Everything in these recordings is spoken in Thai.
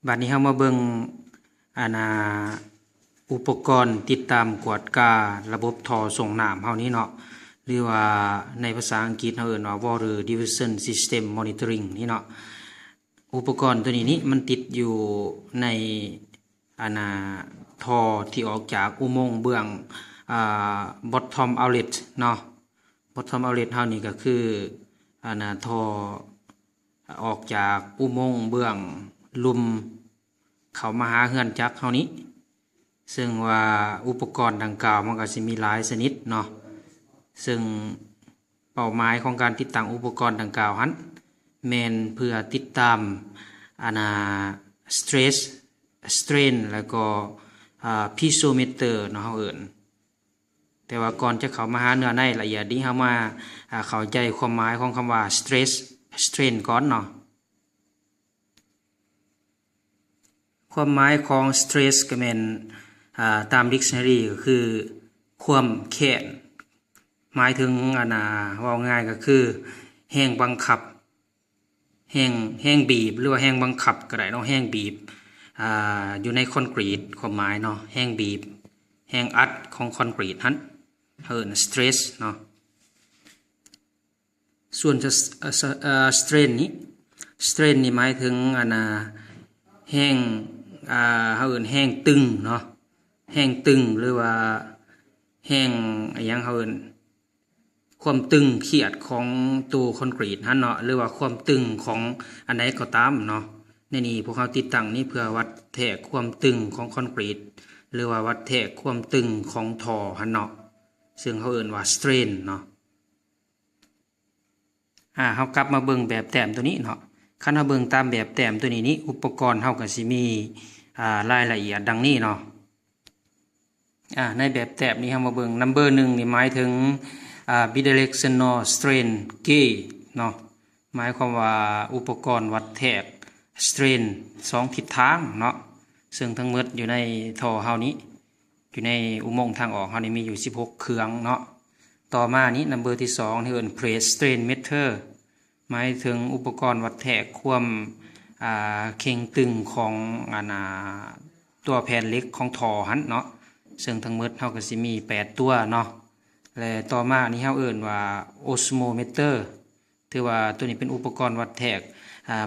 บัดนี้เฮามาเบิ่งอุปกรณ์ติดตามกวดการะบบท่อส่งน้ำเฮานี้เนาะหรือว่าในภาษาอังกฤษเฮาเอิ้นว่า Water Diversion System Monitoring นี่เนาะอุปกรณ์ตัวนี้มันติดอยู่ในท่อที่ออกจากอุโมงค์เบื้องbottom outlet เนาะ bottom outlet เฮานี่ก็คือท่อออกจากอุโมงค์เบื้องลุมเข้ามาหาเฮือนจักเฮานี้ซึ่งว่าอุปกรณ์ดังกล่าวมันก็สิมีหลายชนิดเนาะซึ่งเป้าหมายของการติดตั้งอุปกรณ์ดังกล่าวหั้นแม่นเพื่อติดตามstress strain แล้วก็piezometer เนาะเฮาเอิ้นแต่ว่าก่อนจะเข้ามาหาเนื้อในละเอียดนี้เฮามาเข้าใจความหมายของคำว่า stress strain ก่อนเนาะความหมายของ stress ก็แม่นตาม dictionary ก็คือความแค้นหมายถึงว่าง่ายก็คือแรงบังคับแรงบีบหรือว่าแรงบังคับก็ได้เนาะแรงบีบอยู่ในคอนกรีตความหมายเนาะแรงบีบแรงอัดของคอนกรีตนั้นเอิ้น stress เนาะส่วนจะstrain นี่หมายถึงแรงเฮาเอิ้นแรงตึงเนาะแรงตึงหรือว่าแรงหยังเฮาเอิ้นความตึงเครียดของตัวคอนกรีตหั่นเนาะหรือว่าความตึงของอันใดก็ตามเนาะในนี้พวกเราติดตั้งนี่เพื่อวัดแทกความตึงของคอนกรีตหรือว่าวัดแทกความตึงของท่อหั่นเนาะซึ่งเขาเอิ้นว่า strain เนาะเฮากลับมาเบิ่งแบบแต้มตัวนี้เนาะคันเฮาเบิ่งตามแบบแต้มตัวนี้อุปกรณ์เฮาก็สิมีรายละเอียดดังนี้เนาะในแบบแต้มนี้เฮามาเบิ่ง number 1นี่หมายถึงbidirectional strain gauge เนาะหมายความว่าอุปกรณ์วัดแทก strain 2ทิศทางเนาะซึ่งทั้งหมดอยู่ในท่อเฮานี้อยู่ในอุโมงค์ทางออกเฮานี่มีอยู่16เครื่องเนาะต่อมานี้ number ที่2ที่เอิ้น press strain meter หมายถึงอุปกรณ์วัดแทกความเข่งตึงของตัวแผ่นเหล็กของท่อหั่นเนาะซึ่งทั้งหมดเฮาก็สิมี8ตัวเนาะและต่อมานี้เฮาเอิ้นว่า osmometer ถือว่าตัวนี้เป็นอุปกรณ์วัดแทก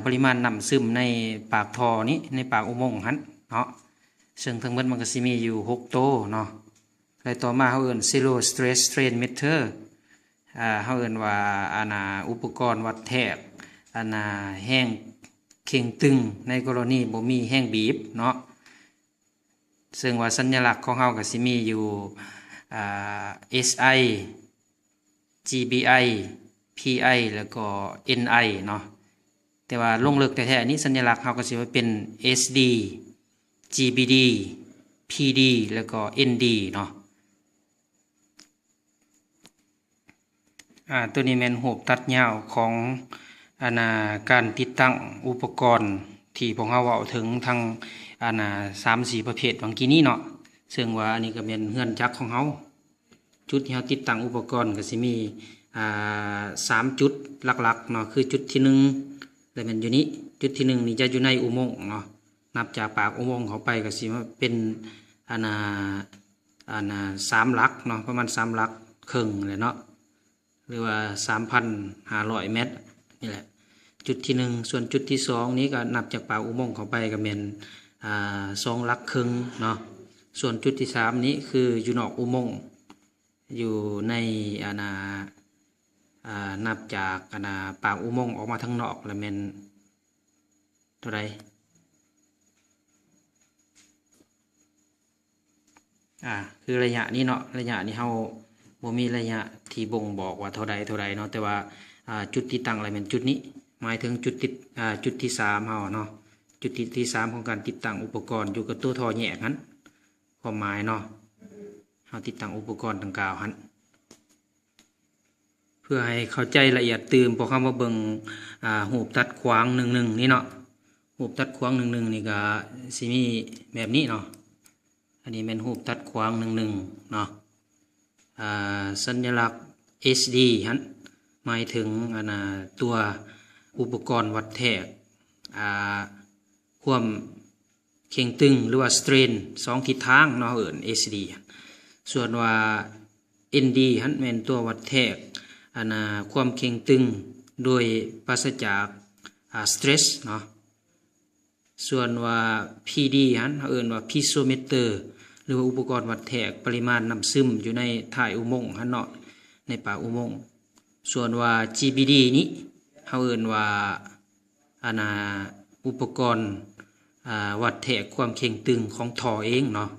ปริมาณน้ำซึมในปากท่อนี้ในปากอุโมงค์หั่นเนาะซึ่งทั้งหมดมันก็สิมีอยู่6ตัวเนาะและต่อมาเฮาเอิ้น zero stress strain meter เฮาเอิ้นว่าอุปกรณ์วัดแทกแห้งเข่งตึงในกรณีบ่มีแห้งบีบเนาะซึ่งว่าสัญลักษณ์ของเฮาก็สิมีอยู่SI GBI PI แล้วก็ NI เนาะแต่ว่าลงลึกแท้ๆนี้สัญลักษณ์เฮาก็สิว่าเป็น SD GBD PD แล้วก็ ND เนาะตัวนี้แม่นรูปตัดยาวของการติดตั้งอุปกรณ์ที่พวกเราเว้าถึงทั้ง3-4 ประเภทบางกี้นี้เนาะซึ่งว่าอันนี้ก็เป็นเฮือนจักรของเฮาจุดที่เฮาติดตั้งอุปกรณ์ก็สิมี3จุดหลักๆเนาะคือจุดที่1แล้วมันอยู่นี้จุดที่1นี่จะอยู่ในอุโมงค์เนาะนับจากปากอุโมงค์เข้าไปก็สิว่าเป็น3หลักเนาะประมาณ3หลักครึ่งเลยเนาะหรือว่า 3,500 เมตรนี่แหละจุดที่1ส่วนจุดที่2นี้ก็นับจากปากอุโมงค์เข้าไปก็เป็น2หลักครึ่งเนาะส่วนจุดที่3นี้คืออยู่นอกอุโมงค์อยู่ในนับจากปากอุโมงค์ออกมาทางนอกแล้วเป็นเท่าไรคือระยะนี้เนาะระยะนี้เฮาบ่มีระยะที่บ่งบอกว่าเท่าใดเนาะแต่ว่าจุดที่ตั้งอะไรเป็นจุดนี้หมายถึงจุดที่3เฮาเนาะจุดที่3ของการติดตั้งอุปกรณ์อยู่กับตัวท่อแยกนั้นความหมายเนาะเฮาติดตั้งอุปกรณ์ดังกล่าวหันเพื่อให้เข้าใจละเอียดตื่นพอเข้ามาเบิ่งรูปตัดขวาง11นี่เนาะรูปตัดขวาง11นี่ก็สิมีแบบนี้เนาะอันนี้เป็นรูปตัดขวาง11เนาะสัญลักษณ์ SD หันหมายถึงตัวอุปกรณ์วัดแทกความ เข่งตึงหรือว่า strain 2ทิศทางเนาะเอิ้น SD ส่วนว่า ND หันแม่นตัววัดแทกความเข่งตึงโดยปราศจากstress เนาะส่วนว่า PD หันเอิ้นว่า piezometer หรือว่าอุปกรณ์วัดแทกปริมาณน้ำซึมอยู่ในท้ายอุโมงค์หันเนาะในปากอุโมงค์ส่วนว่า GBD นี้เอิ้นว่าอุปกรณ์วัดแทกความเข่งตึงของท่อเองเนาะ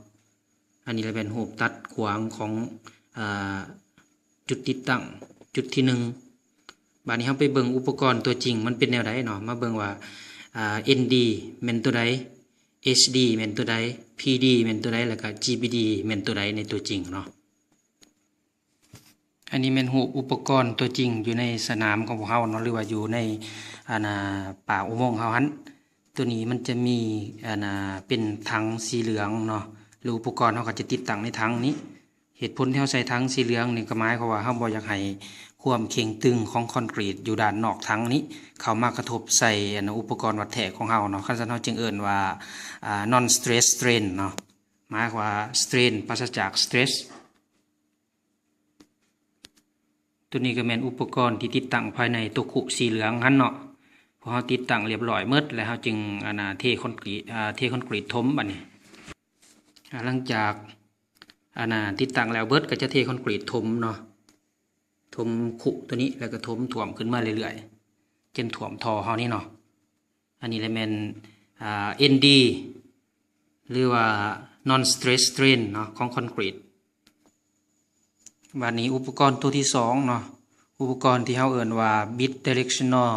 อันนี้เป็นรูปตัดขวางของจุดติดตั้งจุดที่1บัดนี้เราไปเบิ่งอุปกรณ์ตัวจริงมันเป็นแนวใดเนาะมาเบิ่งว่าND แม่นตัวใด HD แม่นตัวใด PD แม่นตัวใดแล้วก็ GBD แม่นตัวใดในตัวจริงเนาะอันนี้แม่นรูปอุปกรณ์ตัวจริงอยู่ในสนามของพวกเฮาเนาะหรือว่าอยู่ในป่าอุโมงค์เฮาหันตัวนี้มันจะมีเป็นถังสีเหลืองเนาะหรืออุปกรณ์เฮาก็จะติดตั้งในถังนี้เหตุผลที่เฮาใส่ถังสีเหลืองนี่ก็หมายความว่าเฮาบ่อยากให้ความเข่งตึงของคอนกรีตอยู่ด้านนอกถังนี้เข้ามากระทบใส่อุปกรณ์วัดแทกของเฮาเนาะคันซั่นเฮาจึงเอิ้นว่าnon stress strain เนาะหมายความว่า strain ปราศจาก stress ตัวนี้ก็แม่นอุปกรณ์ที่ติดตั้งภายในตัวขุสีเหลืองหั่นเนาะพอเฮาติดตั้งเรียบร้อยหมดแล้วเฮาจึงเทคอนกรีตถมบัดนี้หลังจากติดตั้งแล้วเบิดก็จะเทคอนกรีตถมเนาะถมขุตัวนี้แล้วก็ถมถ่วมขึ้นมาเรื่อยๆจนถ่วมท่อเฮานี่เนาะอันนี้แหละแม่นND หรือว่า non stress strain เนาะของคอนกรีตบัดนี้อุปกรณ์ตัวที่2เนาะอุปกรณ์ที่เฮาเอิ้นว่า bit directional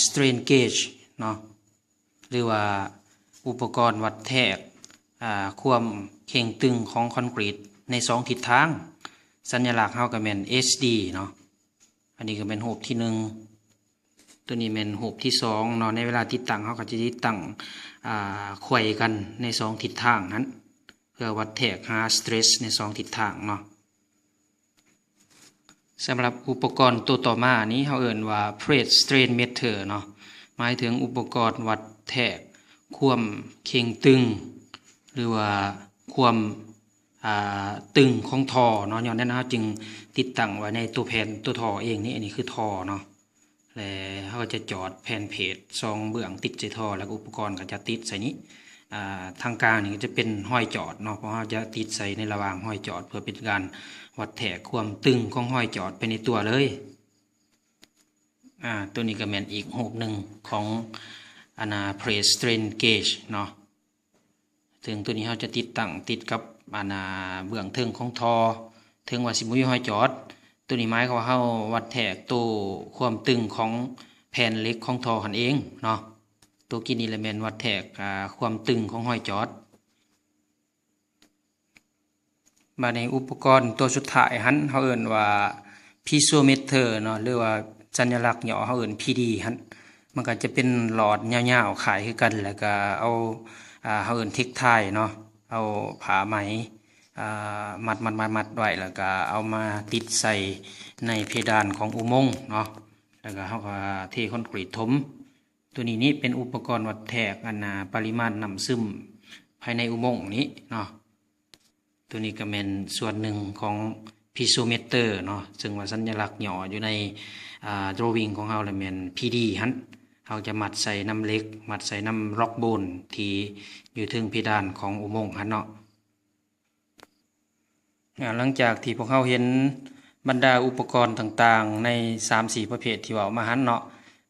strain gauge เนาะหรือว่าอุปกรณ์วัดแทกความเข่งตึงของคอนกรีตใน2ทิศทางสัญลักษณ์เฮาก็แม่น SD เนาะอันนี้ก็เป็นรูปที่1ตัวนี้เป็นรูปที่2เนาะในเวลาติดตั้งเฮาก็จะติดตั้งไขว้กันใน2ทิศทางนั้นเพื่อวัดแทกหา stress ใน2ทิศทางเนาะสำหรับอุปกรณ์ตัวต่อมานี้เฮาเอิ้นว่า plate strain meter เนาะหมายถึงอุปกรณ์วัดแทกความเข่งตึงหรือว่าความตึงของท่อเนาะย้อนนั้นเฮาจึงติดตั้งไว้ในตัวแผ่นตัวท่อเองนี่อันนี้คือท่อเนาะแล้วเฮาจะจอดแผ่นเพจ2เบื้องติดใส่ท่อแล้วอุปกรณ์ก็จะติดใส่นี้ทางกลางนี่ก็จะเป็นห้อยจอดเนาะเพราะเฮาจะติดใส่ในระหว่างห้อยจอดเพื่อเป็นการวัดแทกความตึงของห้อยจอดไปในตัวเลยตัวนี้ก็แม่นอีกรูปหนึ่งของplate strain gauge เนาะถึงตัวนี้เฮาจะติดตั้งติดกับเบื้องเทิงของท่อถึงว่าสิบ่มีห้อยจอดตัวนี้หมายความว่าเฮาวัดแทกตัวความตึงของแผ่นเหล็กของท่อหั่นเองเนาะตัวกินนี่แหละแม่นวัดแทกความตึงของห้อยจอดบัดนี้อุปกรณ์ตัวสุดท้ายหันเฮาเอิ้นว่า piezometer เนาะหรือว่าสัญลักษณ์ย่อเฮาเอิ้น PD หันมันก็จะเป็นหลอดยาวๆขายคือกันแล้วก็เอาเฮาเอิ้นเทคไทเนาะเอาผ้าไหมมัดไว้แล้วก็เอามาติดใส่ในเพดานของอุโมงค์เนาะแล้วก็เฮาก็เทคอนกรีตถมตัวนี้เป็นอุปกรณ์วัดแทกปริมาณน้ำซึมภายในอุโมงค์นี้เนาะตัวนี้ก็เป็นส่วนหนึ่งของ piezometer เนาะซึ่งว่าสัญลักษณ์ย่ออยู่ในdrawing ของเฮาแล้วแม่น PD หันเฮาจะมัดใส่น้ำเหล็กมัดใส่น้ำร็อกโบนที่อยู่ถึงเพดานของอุโมงค์หันเนาะหลังจากที่พวกเฮาเห็นบรรดาอุปกรณ์ต่างๆใน 3-4 ประเภทที่ว่ามาหันเนาะ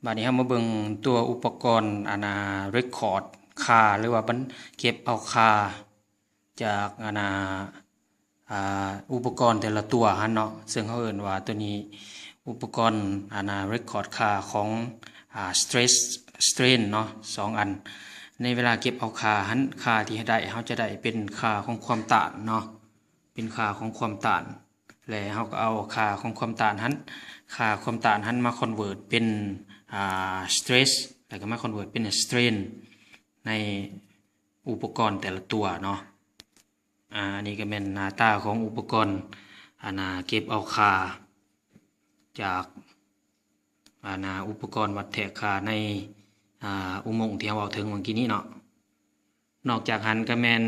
บัดนี้เฮามาเบิ่งตัวอุปกรณ์record ค่าหรือว่าเก็บเอาค่าจากอุปกรณ์แต่ละตัวหันเนาะซึ่งเฮาเอิ้นว่าตัวนี้อุปกรณ์record ค่าของstress strain เนาะ2อันในเวลาเก็บเอาค่าหันค่าที่ได้เฮาจะได้เป็นค่าของความต้านเนาะเป็นค่าของความต้านแล้วเฮาก็เอาค่าของความต้านหันค่าความต้านหันมาคอนเวิร์ตเป็นstress แล้วก็มาคอนเวิร์ตเป็น strain ในอุปกรณ์แต่ละตัวเนาะอันนี้ก็เป็นหน้าตาของอุปกรณ์เก็บเอาค่าจากอุปกรณ์วัดแทกค่าในอุโมงค์ที่เราเอาถึงเมื่อกี้นี้เนาะ นอกจากหันก็แม่น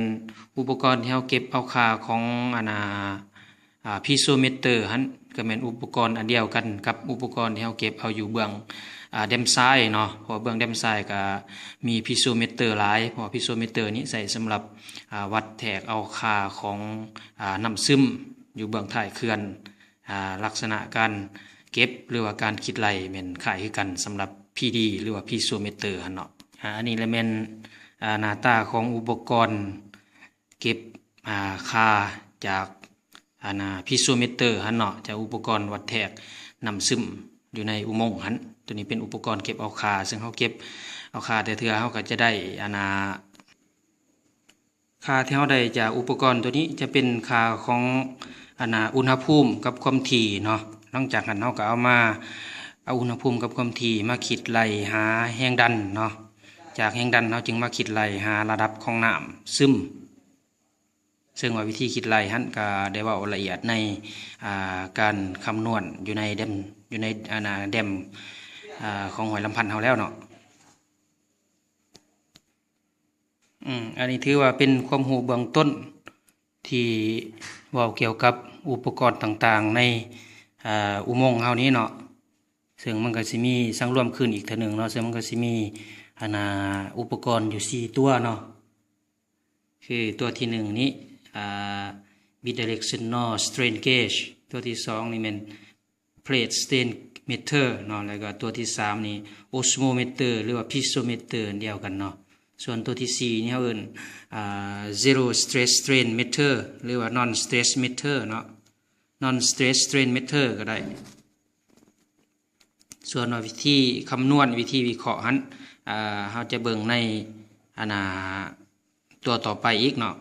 อุปกรณ์ที่เฮาเก็บเอาค่าของพิโซเมเตอร์หันก็แม่นอุปกรณ์อันเดียวกันกับอุปกรณ์ที่เฮาเก็บเอาอยู่เบื้องแดมซ้ายเนาะเพราะเบื้องแดมซ้ายก็มีพิโซเมเตอร์หลายเพราะพิโซเมเตอร์นี้ใส่สำหรับวัดแทกเอาค่าของน้ำซึมอยู่เบื้องท้ายเขื่อนลักษณะการเก็บหรือว่าการคิดไล่แม่นคล้ายคือกันสำหรับ PD หรือว่าพิโซเมเตอร์หั่นเนาะอันนี้แหละแม่นหน้าตาของอุปกรณ์เก็บค่าจากพิโซเมเตอร์หั่นเนาะจากอุปกรณ์วัดแทกน้ำซึมอยู่ในอุโมงค์หั่นตัวนี้เป็นอุปกรณ์เก็บเอาค่าซึ่งเฮาเก็บเอาค่าแต่เทื่อเฮาก็จะได้ค่าที่เฮาได้จากอุปกรณ์ตัวนี้จะเป็นค่าของอุณหภูมิกับความถี่เนาะหลังจากนั้นเฮาก็เอาอุณหภูมิกับความถี่มาคิดไล่หาแรงดันเนาะจากแรงดันเฮาจึงมาคิดไล่หาระดับของน้ำซึมซึ่งว่าวิธีคิดไล่หั่นก็ได้เว้าละเอียดในการคำนวณอยู่ในแดมของห้วยลำพันธ์เฮาแล้วเนาะอันนี้ถือว่าเป็นความรู้เบื้องต้นที่เว้าเกี่ยวกับอุปกรณ์ต่างๆในอุโมงค์เฮานี้เนาะซึ่งมันก็สิมีสังรวมขึ้นอีกเทื่อนึงเนาะซึ่งมันก็สิมีอุปกรณ์อยู่4ตัวเนาะคือตัวที่1นี้bidirectional strain gauge ตัวที่2นี่แม่น plate strain meter เนาะแล้วก็ตัวที่3นี่ osmometer หรือว่า piezometer เดียวกันเนาะส่วนตัวที่4นี่เฮาเอิ้นzero stress strain meter หรือว่า non stress meter เนาะ non stress strain meter ก็ได้ส่วนวิธีคำนวณวิธีวิเคราะห์หันเฮาจะเบิ่งในตัวต่อไปอีกเนาะ